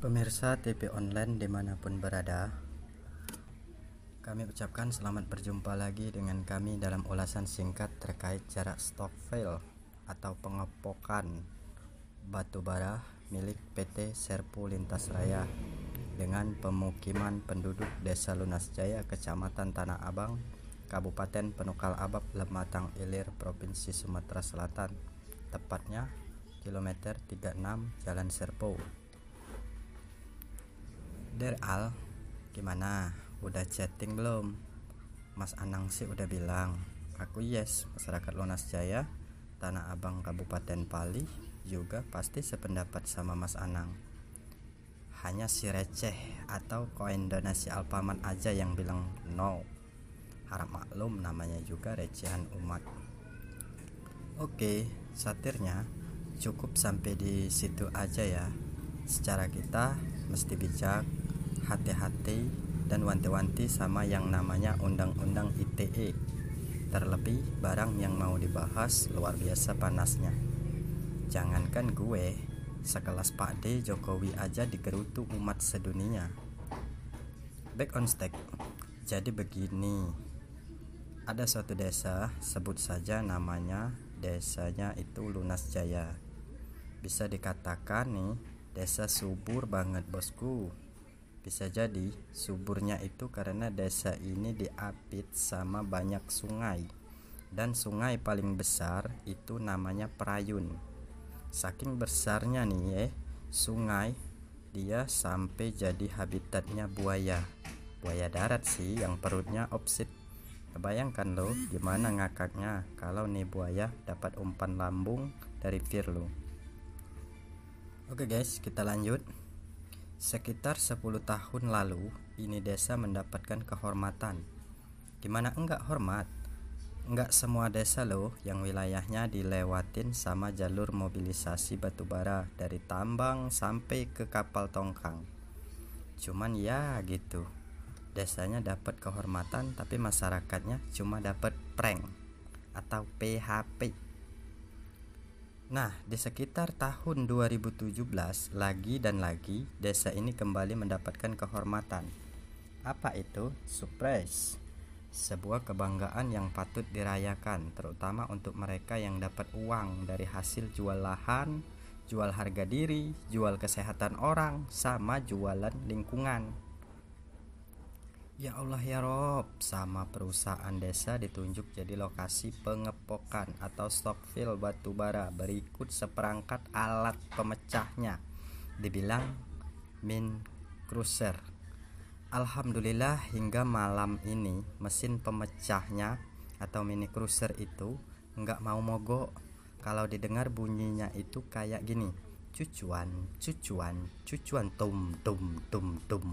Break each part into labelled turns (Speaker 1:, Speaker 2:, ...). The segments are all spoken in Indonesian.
Speaker 1: Pemirsa TV online dimanapun berada, kami ucapkan selamat berjumpa lagi dengan kami dalam ulasan singkat terkait jarak stok file atau pengepokan batu bara milik PT Serpu Lintas Raya dengan pemukiman penduduk Desa Lunas Jaya, Kecamatan Tanah Abang, Kabupaten Penukal Abab, Lematang Ilir, Provinsi Sumatera Selatan, tepatnya kilometer 36 Jalan Serpu. Der Al, gimana? Udah chatting belum? Mas Anang sih udah bilang, aku yes, masyarakat Lunas Jaya, Tanah Abang, Kabupaten Pali juga pasti sependapat sama Mas Anang. Hanya si receh atau koin donasi Alfamart aja yang bilang no. Harap maklum, namanya juga recehan umat. Oke, satirnya cukup sampai di situ aja ya. Secara kita mesti bijak, hati-hati dan wanti-wanti sama yang namanya Undang-Undang ITE. Terlebih barang yang mau dibahas luar biasa panasnya. Jangankan gue, sekelas Pak D Jokowi aja digerutu umat sedunia. Back on stack. Jadi begini, ada suatu desa, sebut saja namanya, desanya itu Lunas Jaya. Bisa dikatakan nih, desa subur banget bosku. Bisa jadi suburnya itu karena desa ini diapit sama banyak sungai. Dan sungai paling besar itu namanya Perayun. Saking besarnya nih sungai, dia sampai jadi habitatnya buaya. Buaya darat sih yang perutnya opsit. Bayangkan lo gimana ngakaknya kalau nih buaya dapat umpan lambung dari Firlu. Oke guys, kita lanjut. Sekitar 10 tahun lalu, ini desa mendapatkan kehormatan. Gimana enggak hormat? Enggak semua desa loh yang wilayahnya dilewatin sama jalur mobilisasi batubara dari tambang sampai ke kapal tongkang. Cuman ya gitu, desanya dapat kehormatan tapi masyarakatnya cuma dapat prank atau PHP. Nah, di sekitar tahun 2017 lagi dan lagi desa ini kembali mendapatkan kehormatan. Apa itu? Surprise. Sebuah kebanggaan yang patut dirayakan, terutama untuk mereka yang dapat uang dari hasil jual lahan, jual harga diri, jual kesehatan orang, sama jualan lingkungan. Ya Allah ya Rob, sama perusahaan desa ditunjuk jadi lokasi pengepokan atau stockpile batu bara berikut seperangkat alat pemecahnya. Dibilang min cruiser. Alhamdulillah hingga malam ini mesin pemecahnya atau mini cruiser itu nggak mau mogok. Kalau didengar bunyinya itu kayak gini, cucuan, cucuan, cucuan, tum tum tum tum.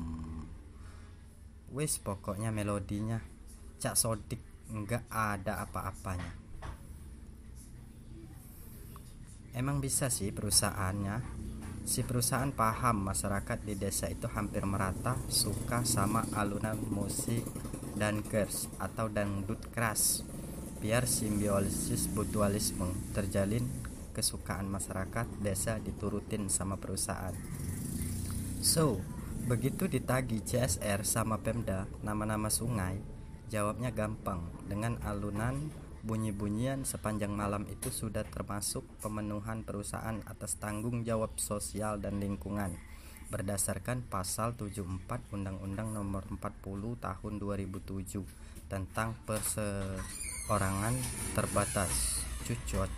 Speaker 1: Wis pokoknya melodinya cak sodik, enggak ada apa-apanya. Emang bisa sih perusahaannya. Si perusahaan paham masyarakat di desa itu hampir merata suka sama alunan musik dankers atau dangdut keras. Biar simbiosis mutualisme terjalin, kesukaan masyarakat desa diturutin sama perusahaan. So, begitu ditagi CSR sama Pemda nama-nama sungai, jawabnya gampang. Dengan alunan bunyi-bunyian sepanjang malam itu sudah termasuk pemenuhan perusahaan atas tanggung jawab sosial dan lingkungan berdasarkan pasal 74 Undang-Undang Nomor 40 Tahun 2007 tentang perseorangan terbatas. Cucot.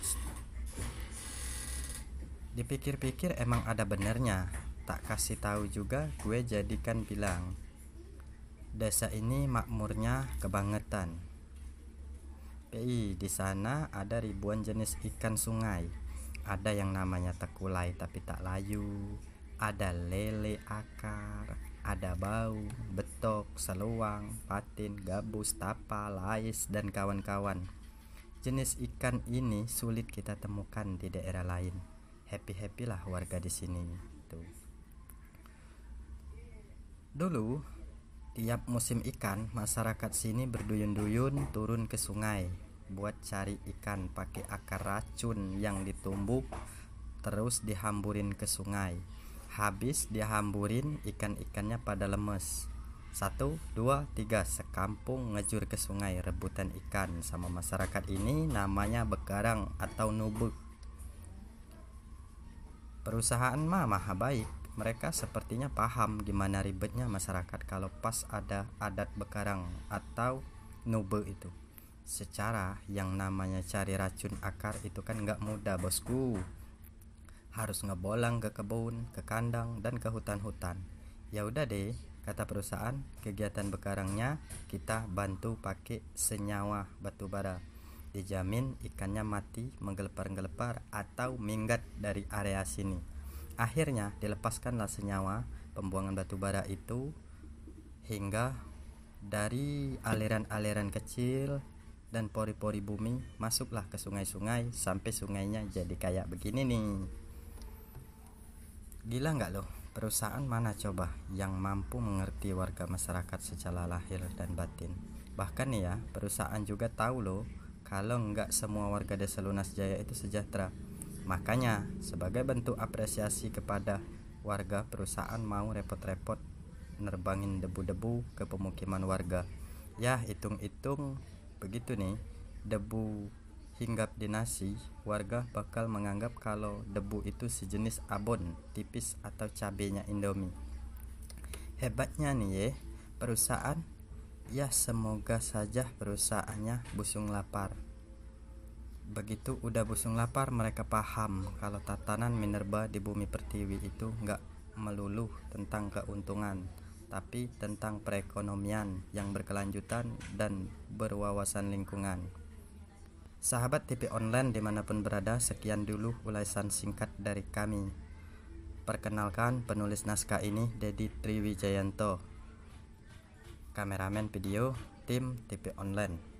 Speaker 1: Dipikir-pikir emang ada benernya. Tak kasih tahu juga gue jadikan bilang, desa ini makmurnya kebangetan. PI di sana ada ribuan jenis ikan sungai. Ada yang namanya tekulai tapi tak layu, ada lele akar, ada bau, betok, seluang, patin, gabus, tapa, lais dan kawan-kawan. Jenis ikan ini sulit kita temukan di daerah lain. Happy lah warga di sini tuh. Dulu, tiap musim ikan, masyarakat sini berduyun-duyun turun ke sungai buat cari ikan pakai akar racun yang ditumbuk terus dihamburin ke sungai. Habis dihamburin ikan-ikannya pada lemes. 1, 2, 3 sekampung ngejur ke sungai rebutan ikan. Sama masyarakat ini namanya begarang atau nubuk. Perusahaan maha baik. Mereka sepertinya paham gimana ribetnya masyarakat kalau pas ada adat begarang atau nube itu. Secara yang namanya cari racun akar itu kan gak mudah bosku. Harus ngebolang ke kebun, ke kandang, dan ke hutan-hutan. Ya udah deh, kata perusahaan, kegiatan begarangnya kita bantu pakai senyawa batu bara. Dijamin ikannya mati, menggelepar-gelepar atau minggat dari area sini. Akhirnya dilepaskanlah senyawa pembuangan batu bara itu hingga dari aliran-aliran kecil dan pori-pori bumi masuklah ke sungai-sungai sampai sungainya jadi kayak begini nih. Gila nggak loh? Perusahaan mana coba yang mampu mengerti warga masyarakat secara lahir dan batin? Bahkan nih ya, perusahaan juga tahu loh kalau nggak semua warga Desa Lunas Jaya itu sejahtera. Makanya sebagai bentuk apresiasi kepada warga, perusahaan mau repot-repot nerbangin debu-debu ke pemukiman warga. Ya hitung-hitung begitu nih, debu hinggap di nasi, warga bakal menganggap kalau debu itu sejenis abon tipis atau cabenya Indomie. Hebatnya nih ya perusahaan. Ya semoga saja perusahaannya busung lapar. Begitu udah busung lapar, mereka paham kalau tatanan minerba di bumi pertiwi itu gak melulu tentang keuntungan, tapi tentang perekonomian yang berkelanjutan dan berwawasan lingkungan. Sahabat TV online dimanapun berada, sekian dulu ulasan singkat dari kami. Perkenalkan penulis naskah ini Dedi Triwijayanto, kameramen video tim TV online.